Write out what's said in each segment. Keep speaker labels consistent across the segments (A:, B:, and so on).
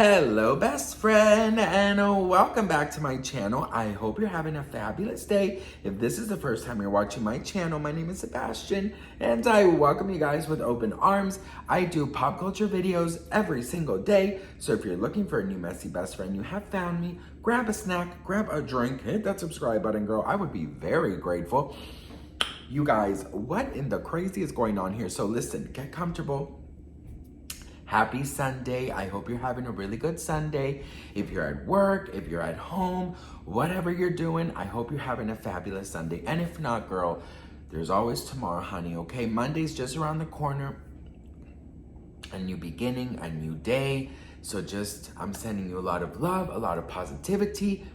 A: Hello, best friend, and welcome back to my channel. I hope you're having a fabulous day. If this is the first time you're watching my channel, my name is Sebastian, and I welcome you guys with open arms. I do pop culture videos every single day, so if you're looking for a new messy best friend, you have found me. Grab a snack, grab a drink, hit that subscribe button, girl. I would be very grateful. You guys, what in the crazy is going on here? So listen, get comfortable. Happy Sunday. I hope you're having a really good Sunday. If you're at work, if you're at home, whatever you're doing, I hope you're having a fabulous Sunday. And if not, girl, there's always tomorrow, honey, okay? Monday's just around the corner. A new beginning, a new day. So I'm sending you a lot of love, a lot of positivity.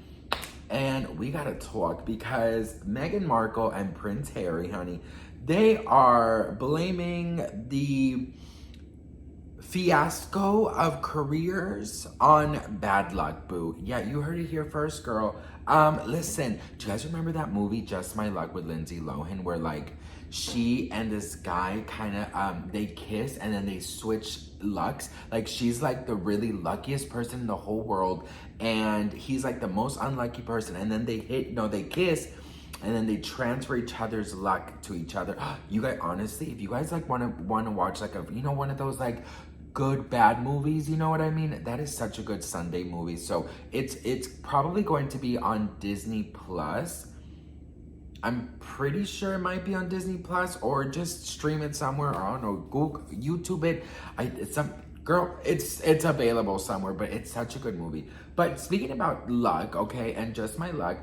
A: And we gotta talk because Meghan Markle and Prince Harry, honey, they are blaming the fiasco of careers on bad luck, boo. Yeah, you heard it here first, girl. Listen, do you guys remember that movie Just My Luck with Lindsay Lohan where like she and this guy kind of they kiss and then they switch lucks? Like she's like the really luckiest person in the whole world and he's like the most unlucky person, and then they kiss and then they transfer each other's luck to each other. You guys, honestly, if you guys like want to watch like a one of those like good bad movies, you know what I mean? That is such a good Sunday movie. So it's probably going to be on Disney Plus. I'm pretty sure it might be on Disney Plus or just stream it somewhere. Or I don't know, Google, YouTube it. It's available somewhere, but it's such a good movie. But speaking about luck, okay, and just my luck,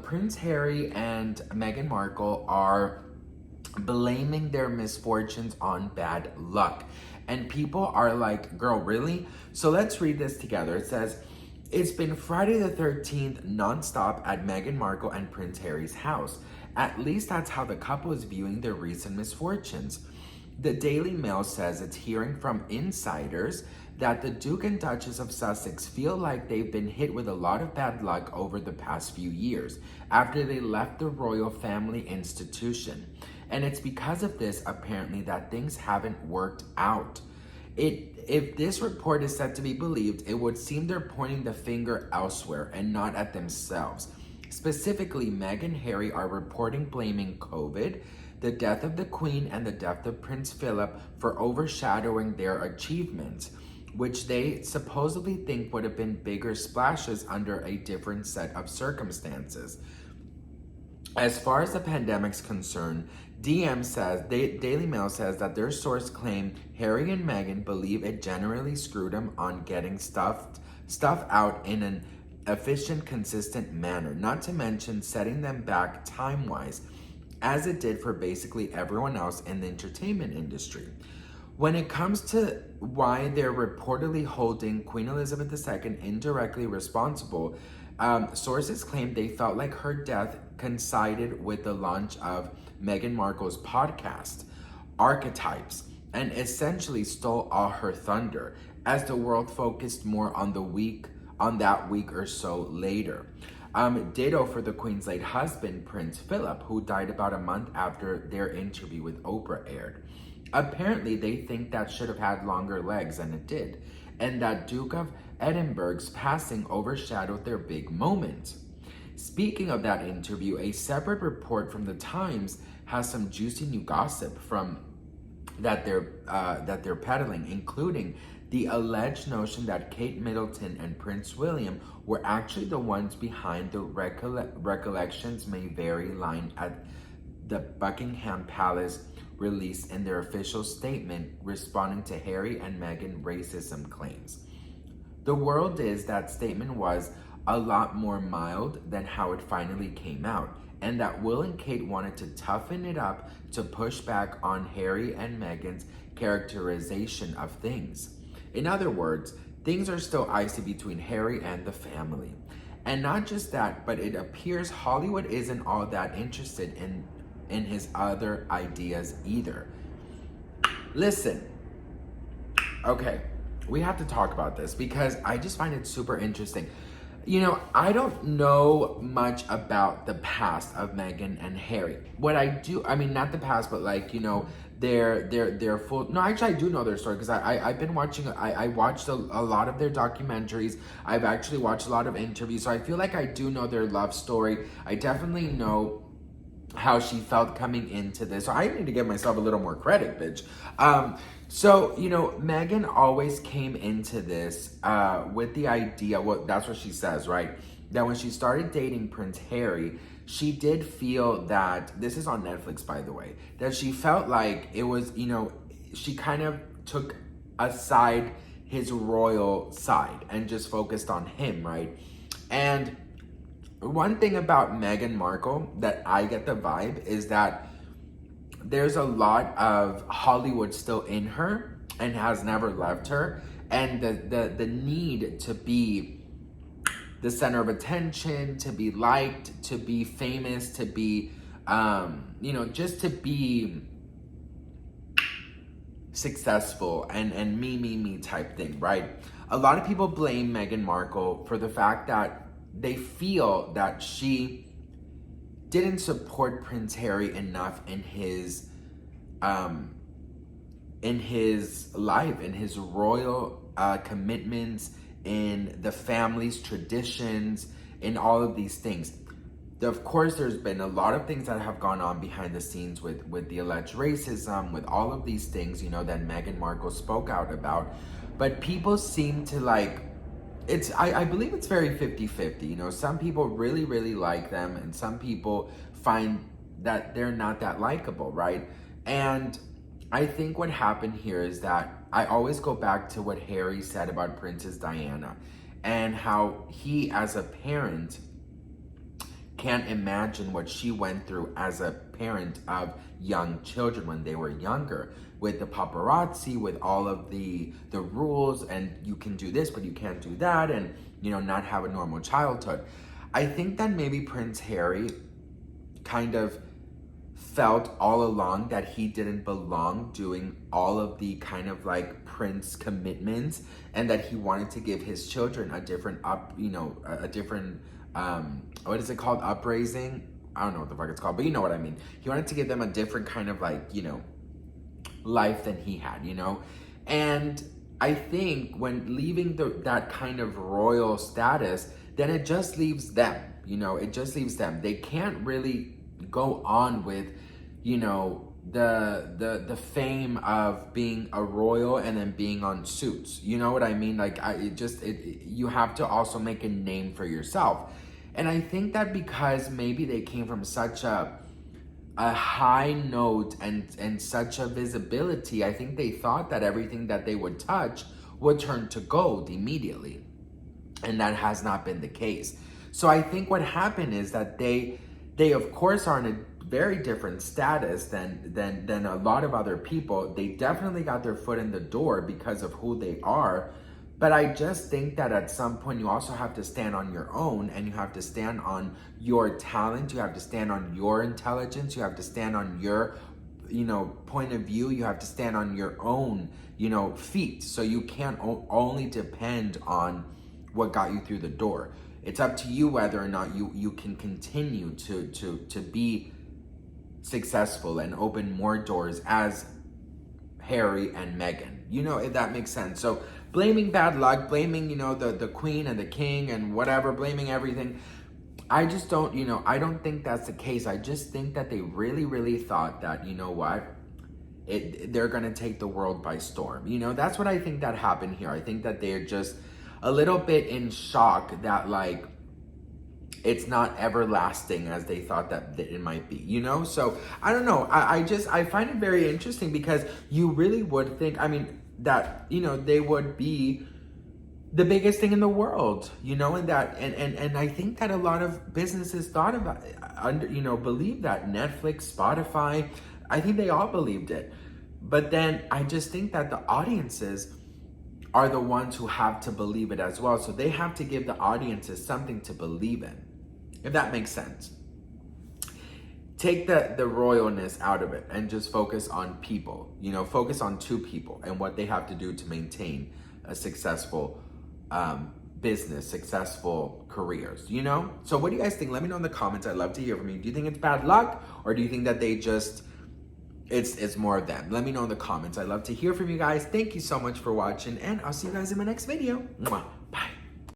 A: Prince Harry and Meghan Markle are blaming their misfortunes on bad luck. And people are like, girl, really? So let's read this together. It says, it's been Friday the 13th nonstop at Meghan Markle and Prince Harry's house. At least that's how the couple is viewing their recent misfortunes. The Daily Mail says it's hearing from insiders that the Duke and Duchess of Sussex feel like they've been hit with a lot of bad luck over the past few years after they left the royal family institution. And it's because of this, apparently, that things haven't worked out. If this report is said to be believed, it would seem they're pointing the finger elsewhere and not at themselves. Specifically, Meghan and Harry are reporting blaming COVID, the death of the Queen, and the death of Prince Philip for overshadowing their achievements, which they supposedly think would have been bigger splashes under a different set of circumstances. As far as the pandemic's concerned, Daily Mail says that their source claimed Harry and Meghan believe it generally screwed them on getting stuff out in an efficient, consistent manner, not to mention setting them back time-wise, as it did for basically everyone else in the entertainment industry. When it comes to why they're reportedly holding Queen Elizabeth II indirectly responsible, sources claim they felt like her death coincided with the launch of Meghan Markle's podcast, Archetypes, and essentially stole all her thunder as the world focused more on that week or so later. Ditto for the Queen's late husband, Prince Philip, who died about a month after their interview with Oprah aired. Apparently, they think that should have had longer legs than it did, and that Duke of Edinburgh's passing overshadowed their big moment. Speaking of that interview, a separate report from the Times has some juicy new gossip that they're peddling, including the alleged notion that Kate Middleton and Prince William were actually the ones behind the recollections may vary line at the Buckingham Palace release in their official statement responding to Harry and Meghan racism claims. The word is that statement was a lot more mild than how it finally came out, and that Will and Kate wanted to toughen it up to push back on Harry and Meghan's characterization of things. In other words, things are still icy between Harry and the family. And not just that, but it appears Hollywood isn't all that interested in his other ideas either. Listen, okay, we have to talk about this because I just find it super interesting. You know, I don't know much about the past of Meghan and Harry. What I do, I mean, not the past, but like, their full. No, actually, I do know their story because I've been watching. I watched a lot of their documentaries. I've actually watched a lot of interviews, so I feel like I do know their love story. I definitely know how she felt coming into this. So I need to give myself a little more credit, bitch. So, you know, Meghan always came into this with the idea, well, that's what she says, right? That when she started dating Prince Harry, she did feel that, this is on Netflix, by the way, that she felt like it was, you know, she kind of took aside his royal side and just focused on him, right? And one thing about Meghan Markle that I get the vibe is that there's a lot of Hollywood still in her and has never left her. And the need to be the center of attention, to be liked, to be famous, to be, you know, just to be successful and me type thing, right? A lot of people blame Meghan Markle for the fact that they feel that she didn't support Prince Harry enough in his life, in his royal commitments, in the family's traditions, in all of these things. Of course, there's been a lot of things that have gone on behind the scenes with the alleged racism, with all of these things, you know, that Meghan Markle spoke out about. But people seem to like, I believe it's very 50-50. You know, some people really, really like them, and some people find that they're not that likable, right? And I think what happened here is that I always go back to what Harry said about Princess Diana and how he, as a parent, can't imagine what she went through as a parent of young children when they were younger, with the paparazzi, with all of the rules, and you can do this but you can't do that, and, you know, not have a normal childhood. I think that maybe Prince Harry kind of felt all along that he didn't belong doing all of the kind of like prince commitments, and that he wanted to give his children a different a different what is it called, upraising? I don't know what the fuck it's called, but you know what I mean. He wanted to give them a different kind of like, you know, life than he had, you know? And I think when leaving that kind of royal status, then it just leaves them, you know, it just leaves them. They can't really go on with, you know, the fame of being a royal and then being on Suits. You know what I mean? Like, you have to also make a name for yourself. And I think that because maybe they came from such a high note and such a visibility, I think they thought that everything that they would touch would turn to gold immediately. And that has not been the case. So I think what happened is that they of course are in a very different status than a lot of other people. They definitely got their foot in the door because of who they are. But I just think that at some point you also have to stand on your own, and you have to stand on your talent. You have to stand on your intelligence. You have to stand on your, you know, point of view. You have to stand on your own, you know, feet. So you can't only depend on what got you through the door. It's up to you whether or not you can continue to be successful and open more doors as Harry and Meghan. You know, if that makes sense. So blaming bad luck, blaming, you know, the queen and the king and whatever, blaming everything, I just don't, you know, I don't think that's the case. I just think that they really, really thought that, you know what, they're going to take the world by storm. You know, that's what I think that happened here. I think that they're just a little bit in shock that, like, it's not everlasting as they thought that it might be, you know? So, I don't know. I find it very interesting because you really would think, I mean, that, you know, they would be the biggest thing in the world, you know, and I think that a lot of businesses thought about, you know, believed that. Netflix, Spotify, I think they all believed it. But then I just think that the audiences are the ones who have to believe it as well. So they have to give the audiences something to believe in, if that makes sense. Take the royalness out of it and just focus on people, you know, focus on two people and what they have to do to maintain a successful business, successful careers, you know? So what do you guys think? Let me know in the comments. I'd love to hear from you. Do you think it's bad luck, or do you think that they just it's more of them. Let me know in the comments. I'd love to hear from you guys. Thank you so much for watching, and I'll see you guys in my next video. Mwah.